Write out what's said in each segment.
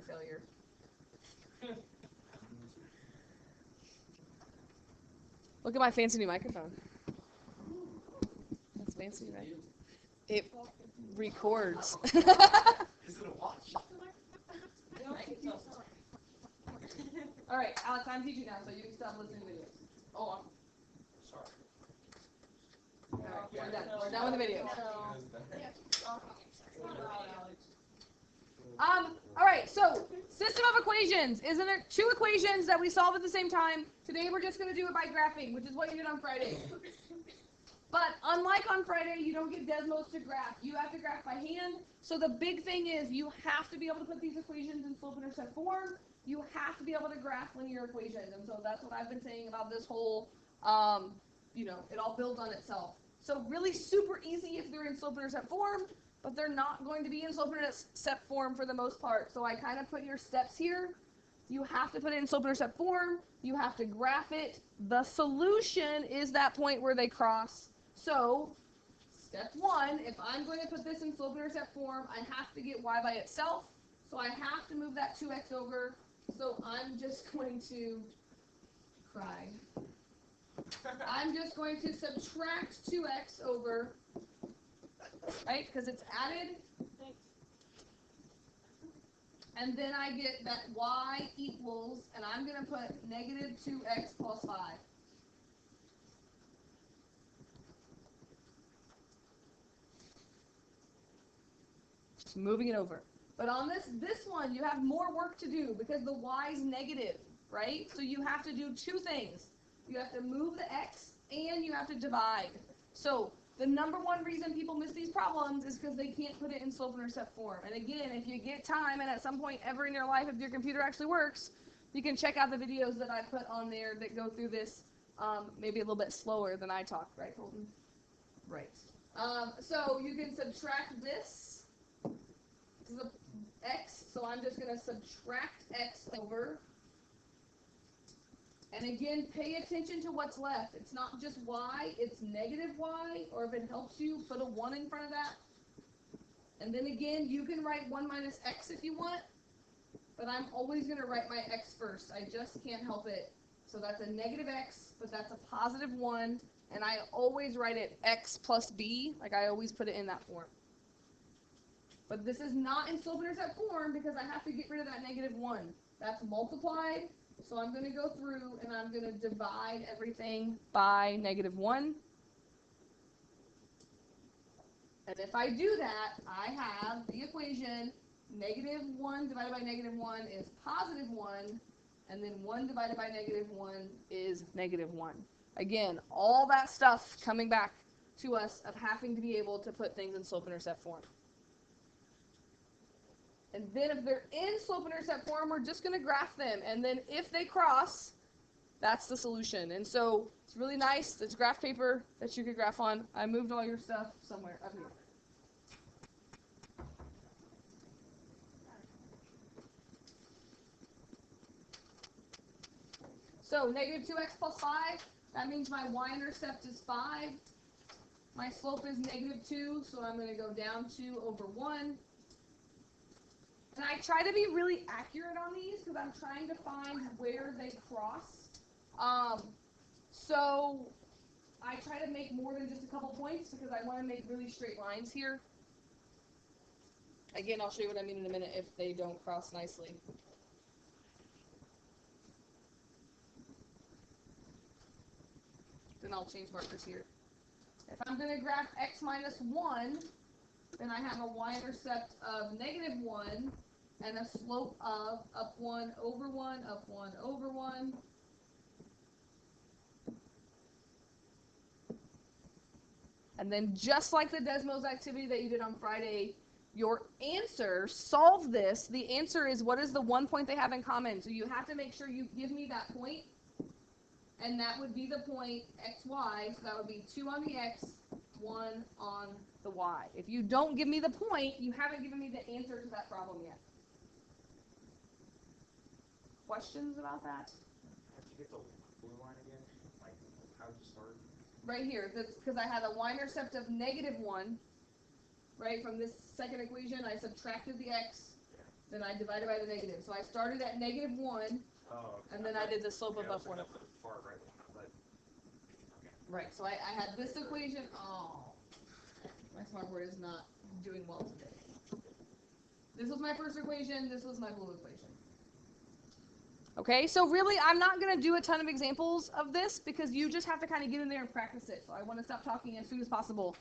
failure. Look at my fancy new microphone. That's fancy, right? It records. Is it a watch? All right, Alex, I'm teaching now, so you can stop listening to videos. Oh, Sorry. all right, we're done. We're done with the video. All right, so system of equations. Isn't there two equations that we solve at the same time? Today we're just going to do it by graphing, which is what you did on Friday. But unlike on Friday, you don't get Desmos to graph. You have to graph by hand. So the big thing is you have to be able to put these equations in slope-intercept form. You have to be able to graph linear equations. And so that's what I've been saying about this whole, it all builds on itself. So really super easy if they're in slope-intercept form, but they're not going to be in slope-intercept form for the most part. So I kind of put your steps here. You have to put it in slope-intercept form. You have to graph it. The solution is that point where they cross. So step one, if I'm going to put this in slope-intercept form, I have to get y by itself. So I have to move that 2x over. So I'm just going to cry. I'm just going to subtract 2x over, right, because it's added. And then I get that y equals, and I'm going to put negative 2x plus 5. Just moving it over. But on this one, you have more work to do because the y is negative, right? So you have to do two things. You have to move the x, and you have to divide. So the number one reason people miss these problems is because they can't put it in slope-intercept form. And again, if you get time, and at some point ever in your life, if your computer actually works, you can check out the videos that I put on there that go through this maybe a little bit slower than I talk, right, Colton? Right. So you can subtract this. This is x, so I'm just going to subtract x over. And again, pay attention to what's left. It's not just y, it's negative y, or if it helps you, put a 1 in front of that. And then again, you can write 1 minus x if you want, but I'm always going to write my x first. I just can't help it. So that's a negative x, but that's a positive 1, and I always write it x plus b, like I always put it in that form. But this is not in slope-intercept form because I have to get rid of that negative 1. That's multiplied. So I'm going to go through and I'm going to divide everything by negative 1. And if I do that, I have the equation negative 1 divided by negative 1 is positive 1. And then 1 divided by negative 1 is negative 1. Again, all that stuff coming back to us of having to be able to put things in slope-intercept form. And then if they're in slope-intercept form, we're just going to graph them. And then if they cross, that's the solution. And so it's really nice. It's graph paper that you could graph on. I moved all your stuff somewhere up here. So negative 2x plus 5, that means my y-intercept is 5. My slope is negative 2, so I'm going to go down 2 over 1. And I try to be really accurate on these because I'm trying to find where they cross. So I try to make more than just a couple points because I want to make really straight lines here. Again, I'll show you what I mean in a minute if they don't cross nicely. Then I'll change markers here. If I'm going to graph x minus 1, then I have a y-intercept of negative 1 and a slope of up 1 over 1, up 1 over 1. And then just like the Desmos activity that you did on Friday, your answer, solve this. The answer is what is the one point they have in common. So you have to make sure you give me that point. And that would be the point xy. So that would be 2 on the x, 1 on the y. If you don't give me the point, you haven't given me the answer to that problem yet. Questions about that? How'd you get the blue line again? Like, how'd you start? Right here, that's because I had a y-intercept of negative 1, right? From this second equation, I subtracted the x, then I divided by the negative. So I started at -1, Oh, okay. and then I did the slope Okay, above 1. up to the far right one, but okay. Right, so I had this equation. Oh, my smart board is not doing well today. This was my first equation. This was my blue equation. Okay, so really, I'm not going to do a ton of examples of this because you just have to kind of get in there and practice it. So I want to stop talking as soon as possible.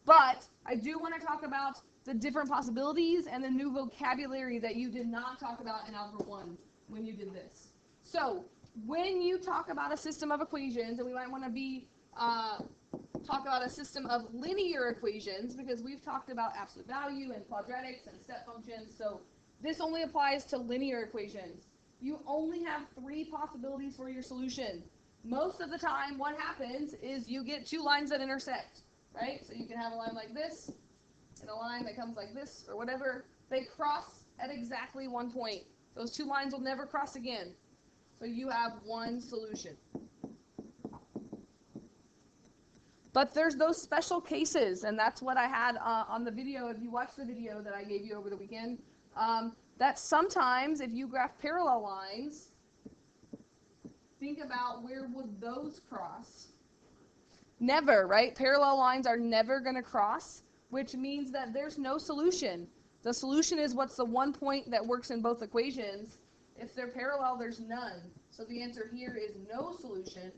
But I do want to talk about the different possibilities and the new vocabulary that you did not talk about in Algebra 1 when you did this. So when you talk about a system of equations, and we might want to be talk about a system of linear equations because we've talked about absolute value and quadratics and step functions. So this only applies to linear equations. You only have 3 possibilities for your solution. Most of the time, what happens is you get 2 lines that intersect, right? So you can have a line like this and a line that comes like this or whatever. They cross at exactly 1 point. Those 2 lines will never cross again. So you have 1 solution. But there's those special cases, and that's what I had on the video. If you watch the video that I gave you over the weekend, that sometimes if you graph parallel lines, think about where would those cross? Never, right? Parallel lines are never going to cross, which means that there's no solution. The solution is what's the 1 point that works in both equations. If they're parallel, there's none. So the answer here is no solution.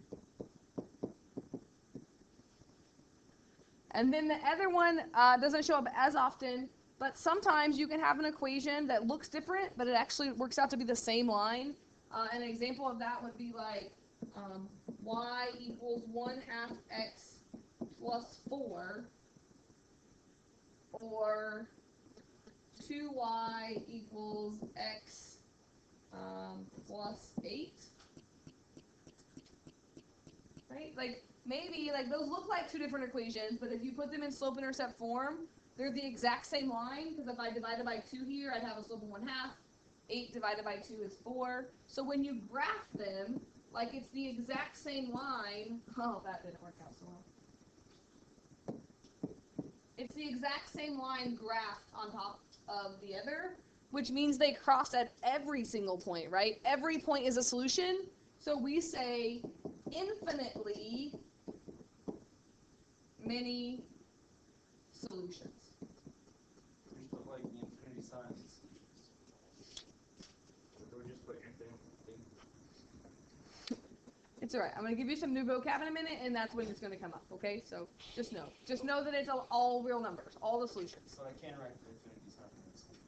And then the other one doesn't show up as often, but sometimes you can have an equation that looks different, but it actually works out to be the same line. An example of that would be like y equals 1/2 x plus 4, or 2y equals x plus 8. Right? Like maybe like those look like 2 different equations, but if you put them in slope-intercept form, they're the exact same line, because if I divided by 2 here, I'd have a slope of 1/2. 8 divided by 2 is 4. So when you graph them, like it's the exact same line. Oh, that didn't work out so well. It's the exact same line graphed on top of the other, which means they cross at every single point, right? Every point is a solution. So we say infinitely many solutions. We put like the infinity signs. Or we just put infinite thing. It's all right. I'm going to give you some new vocab in a minute, and that's when it's going to come up, okay? So just know that it's all real numbers, all the solutions. So I can't write the infinity signs.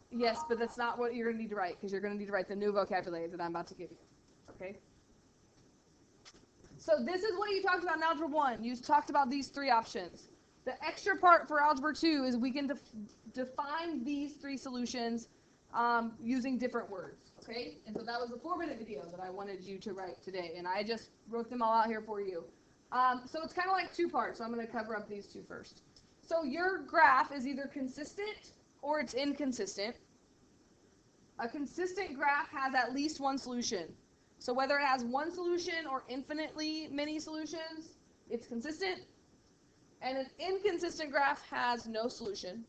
Yes, but that's not what you're going to need to write, because you're going to need to write the new vocabulary that I'm about to give you, okay? So this is what you talked about in Algebra 1. You talked about these 3 options. The extra part for Algebra 2 is we can define these 3 solutions using different words, okay? And so that was the 4-minute video that I wanted you to write today, and I just wrote them all out here for you. So it's kind of like 2 parts, so I'm going to cover up these 2 first. So your graph is either consistent or it's inconsistent. A consistent graph has at least 1 solution. So whether it has 1 solution or infinitely many solutions, it's consistent. And an inconsistent graph has no solution.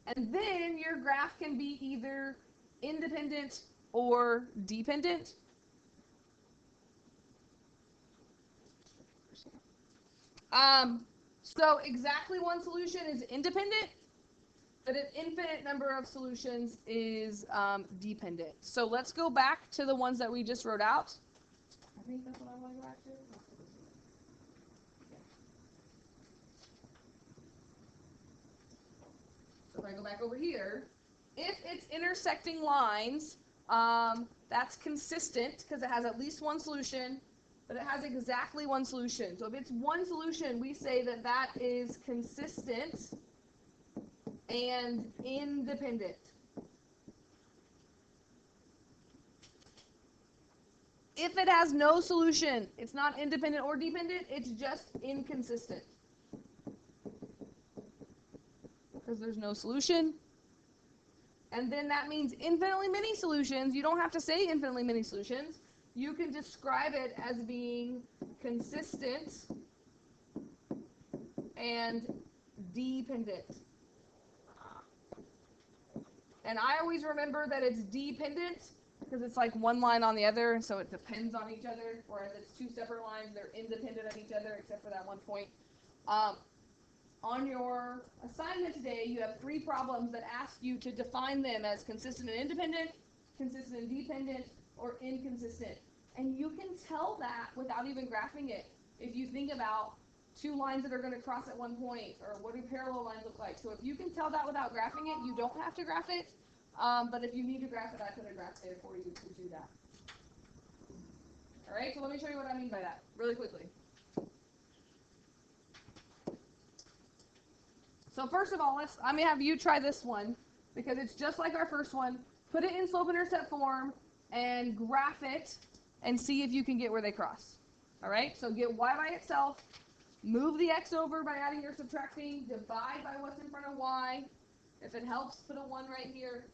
And then your graph can be either independent or dependent. So exactly 1 solution is independent, but an infinite number of solutions is dependent. So let's go back to the ones that we just wrote out. I think that's what I want to go back to. So if I go back over here, if it's intersecting lines, that's consistent because it has at least 1 solution, but it has exactly 1 solution. So if it's 1 solution, we say that that is consistent and independent. If it has no solution, it's not independent or dependent, it's just inconsistent. Because there's no solution. And then that means infinitely many solutions. You don't have to say infinitely many solutions. You can describe it as being consistent and dependent. And I always remember that it's dependent because it's like one line on the other, and so it depends on each other. Whereas it's two separate lines, they're independent of each other except for that one point. On your assignment today, you have 3 problems that ask you to define them as consistent and independent, consistent and dependent, or inconsistent. And you can tell that without even graphing it. If you think about 2 lines that are going to cross at one point, or what do parallel lines look like? So if you can tell that without graphing it, you don't have to graph it. But if you need to graph it, I put a graph there for you to do that. All right, so let me show you what I mean by that really quickly. So first of all, I'm going to have you try this one because it's just like our first one. Put it in slope-intercept form and graph it and see if you can get where they cross. All right, so get y by itself, move the x over by adding or subtracting, divide by what's in front of y. If it helps, put a 1 right here.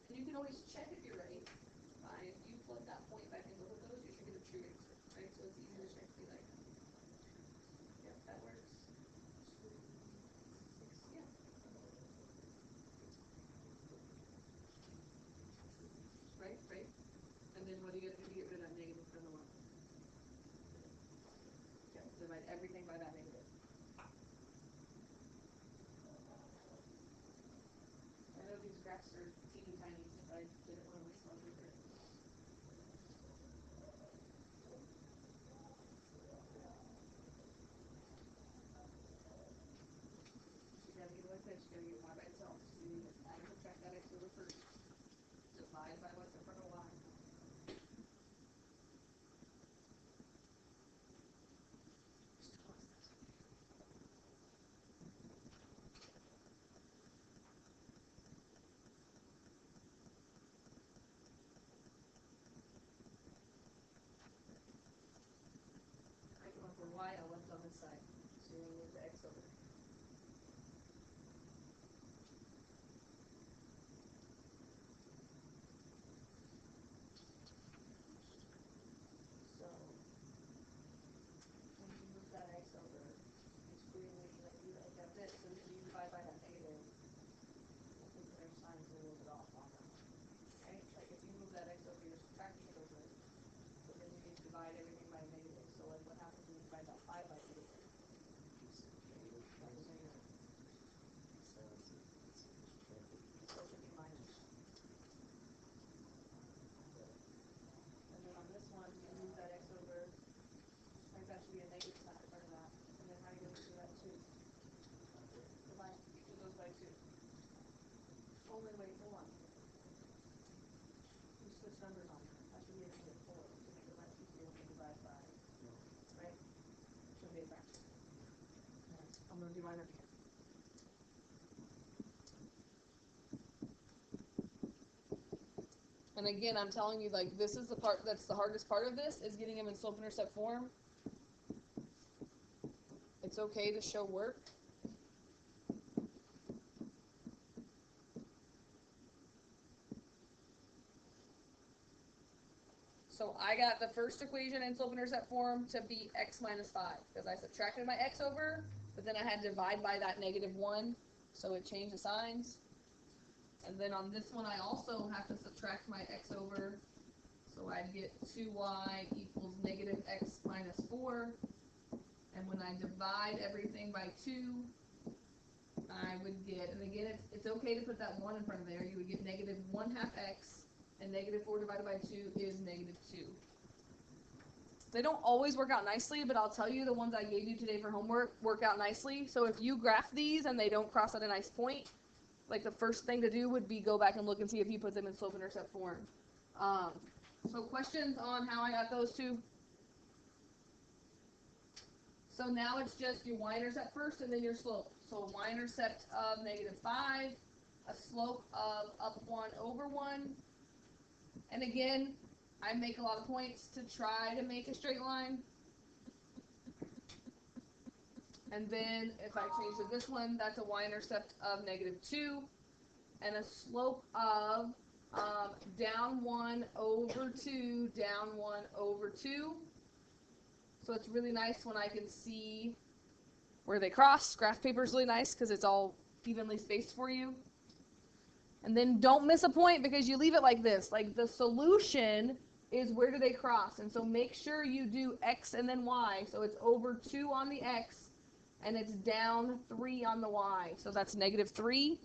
And you can always check if you're ready. If you plug that point back in both of those, you should get a true answer, right? So it's easy to check, be like, yep, that works. 2, 6, yeah. Right? And then what do you have to do to get rid of that negative from the 1? Okay, divide everything by that negative. I know these graphs are teeny tiny since I did it when I was smaller. You gotta get like this, you gotta get y by itself. So you need to add and subtract that x over first. Divide by what's in front of y. I come up with y, I left on this side. So you're gonna move the x over. So when you move that x over, it's really like you like this, so then you divide by that negative. I think their sign's a little bit off on them. Right? Like if you move that x over, you're subtracting it over. But then you need to divide everything by a negative. So like what happens when you divide that 5 by negative? That was negative. So it should be minus. And then on this one, you move that x over. Like that should be a negative sign in front of that. And then how are you going to do that 2? Divide each of those by 2. Only way for 1. You switch numbers on them. That should be a negative 4 to make it much easier when you divide by. Right? Should be a fraction. Right. I'm going to do mine up here. And again, I'm telling you, like, this is the part that's the hardest part of this, is getting them in slope-intercept form. It's okay to show work. So I got the first equation in slope-intercept form to be x minus 5, because I subtracted my x over, but then I had to divide by that negative 1, so it changed the signs. And then on this one, I also have to subtract my x over, so I'd get 2y equals negative x minus 4. And when I divide everything by 2, I would get, and again, it's okay to put that 1 in front of there, you would get negative 1/2 x, and negative 4 divided by 2 is negative 2. They don't always work out nicely, but I'll tell you the ones I gave you today for homework work out nicely. So if you graph these and they don't cross at a nice point, like the first thing to do would be go back and look and see if you put them in slope-intercept form. So questions on how I got those two? So now it's just your y-intercept first and then your slope. So a y-intercept of negative 5, a slope of up 1 over 1. And again, I make a lot of points to try to make a straight line. And then if I change to this one, that's a y-intercept of -2 and a slope of down 1 over 2, down 1 over 2. So it's really nice when I can see where they cross. Graph paper is really nice because it's all evenly spaced for you. And then don't miss a point because you leave it like this. Like the solution is where do they cross. And so make sure you do x and then y. So it's over 2 on the x and it's down 3 on the y. So that's -3.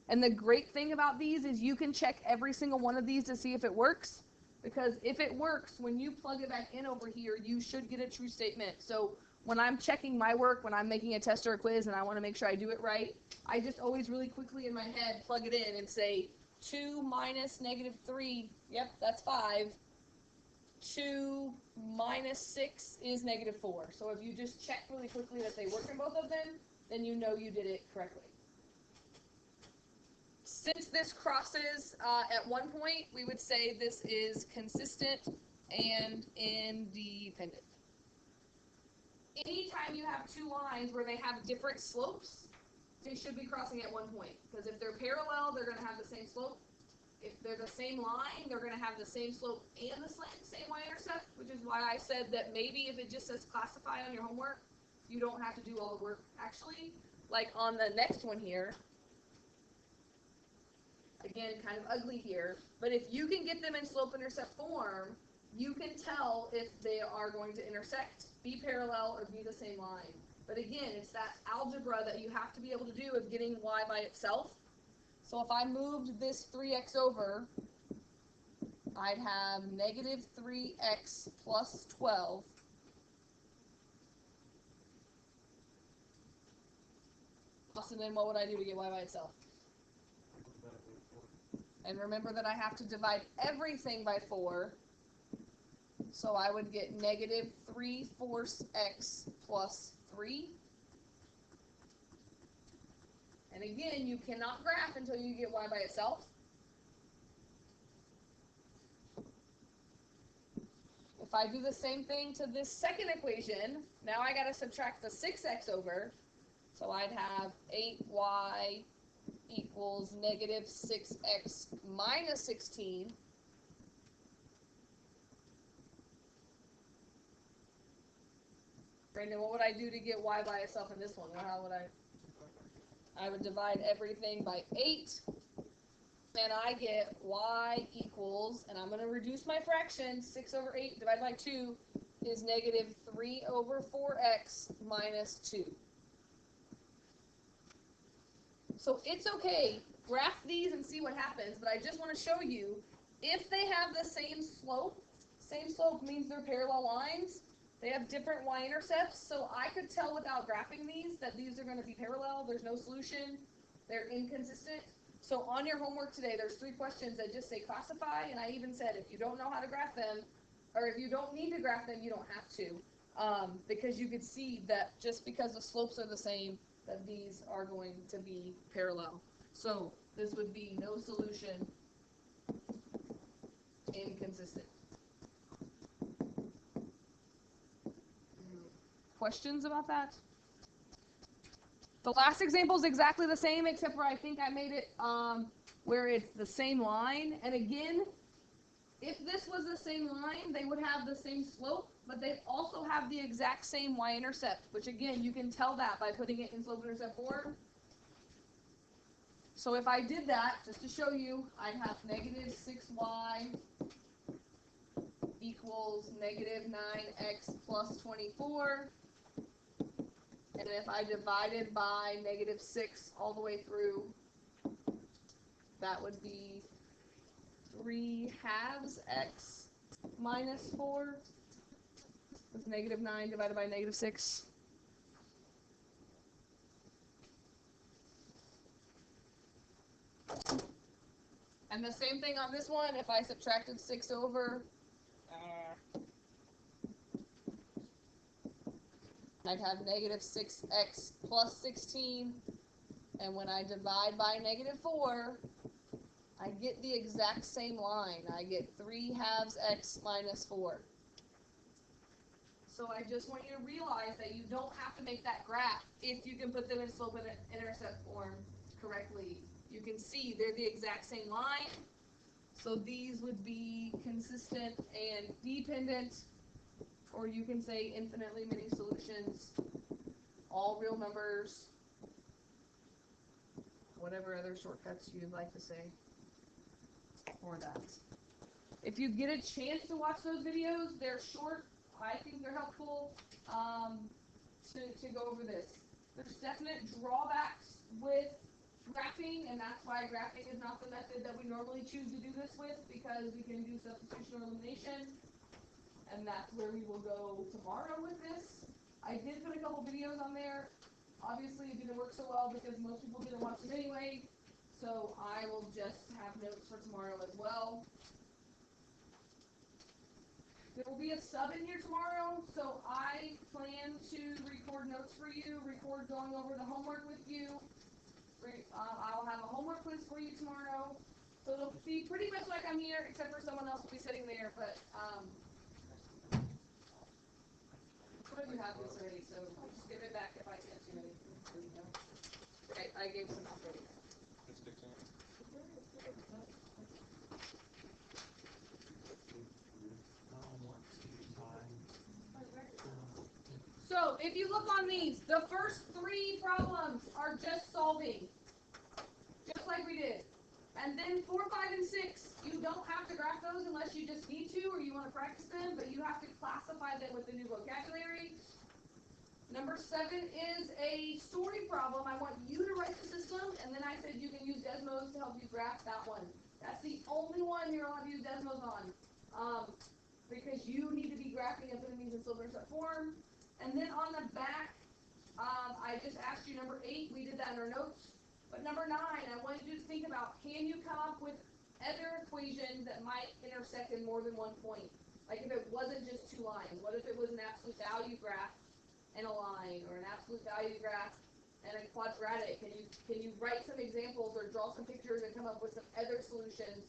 And the great thing about these is you can check every single one of these to see if it works. Because if it works, when you plug it back in over here, you should get a true statement. So when I'm checking my work, when I'm making a test or a quiz and I want to make sure I do it right, I just always really quickly in my head plug it in and say 2 minus -3, yep, that's 5. 2 minus 6 is -4. So if you just check really quickly that they work in both of them, then you know you did it correctly. Since this crosses at one point, we would say this is consistent and independent. Anytime you have two lines where they have different slopes, they should be crossing at one point. Because if they're parallel, they're going to have the same slope. If they're the same line, they're going to have the same slope and the same y-intercept, which is why I said that maybe if it just says classify on your homework, you don't have to do all the work. Actually, like on the next one here, again, kind of ugly here, but if you can get them in slope-intercept form, you can tell if they are going to intersect, be parallel, or be the same line. But again, it's that algebra that you have to be able to do of getting y by itself. So if I moved this 3x over, I'd have -3x plus 12. And then what would I do to get y by itself? And remember that I have to divide everything by 4. So I would get -3/4 x plus 3. And again, you cannot graph until you get y by itself. If I do the same thing to this second equation, now I got to subtract the 6x over. So I'd have 8y equals -6x minus 16. Brandon, what would I do to get y by itself in this one? How would I would divide everything by 8, and I get y equals, and I'm going to reduce my fraction, 6 over 8 divided by 2 is -3/4x minus 2. So it's okay, graph these and see what happens, but I just want to show you, if they have the same slope means they're parallel lines, they have different y-intercepts, so I could tell without graphing these that these are going to be parallel, there's no solution, they're inconsistent. So on your homework today, there's 3 questions that just say classify, and I even said if you don't know how to graph them, or if you don't need to graph them, you don't have to, because you could see that just because the slopes are the same, that these are going to be parallel. So this would be no solution, inconsistent. Questions about that? The last example is exactly the same, except where I think I made it where it's the same line. And again, if this was the same line, they would have the same slope, but they also have the exact same y-intercept, which again, you can tell that by putting it in slope-intercept form. So if I did that, just to show you, I'd have -6y equals -9x plus 24. And if I divided by -6 all the way through, that would be 3/2 x minus 4. That's -9 divided by -6. And the same thing on this one, if I subtracted 6 over, I'd have -6x plus 16, and when I divide by -4, I get the exact same line. I get 3/2 x minus 4. So I just want you to realize that you don't have to make that graph if you can put them in slope and intercept form correctly. You can see they're the exact same line. So these would be consistent and dependent, or you can say infinitely many solutions, all real numbers, whatever other shortcuts you'd like to say for that. If you get a chance to watch those videos, they're short. I think they're helpful to go over this. There's definite drawbacks with graphing, and that's why graphing is not the method that we normally choose to do this with, because we can do substitution or elimination, and that's where we will go tomorrow with this. I did put a couple videos on there. Obviously, it didn't work so well because most people didn't watch them anyway, so I will just have notes for tomorrow as well. There will be a sub in here tomorrow, so I plan to record notes for you, record going over the homework with you. I will have a homework quiz for you tomorrow, so it'll be pretty much like I'm here, except for someone else will be sitting there, but some of you have this already, so just give it back if I sent you anything. There you go. Right, I gave some already. So, if you look on these, the first 3 problems are just solving, just like we did. And then 4, 5, and 6, you don't have to graph those unless you just need to or you want to practice them, but you have to classify them with the new vocabulary. Number 7 is a story problem. I want you to write the system, and then I said you can use Desmos to help you graph that one. That's the only one you're allowed to use Desmos on, because you need to be graphing and putting these in silver set form. And then on the back, I just asked you number 8. We did that in our notes. But number 9, I wanted you to think about, can you come up with other equations that might intersect in more than one point? Like if it wasn't just 2 lines. What if it was an absolute value graph and a line, or an absolute value graph and a quadratic? Can you write some examples or draw some pictures and come up with some other solutions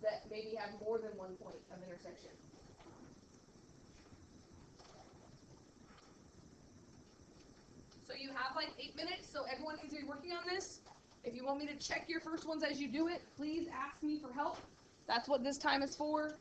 that maybe have more than one point of intersection? So you have like 8 minutes, so everyone needs to be working on this. If you want me to check your first ones as you do it, please ask me for help. That's what this time is for.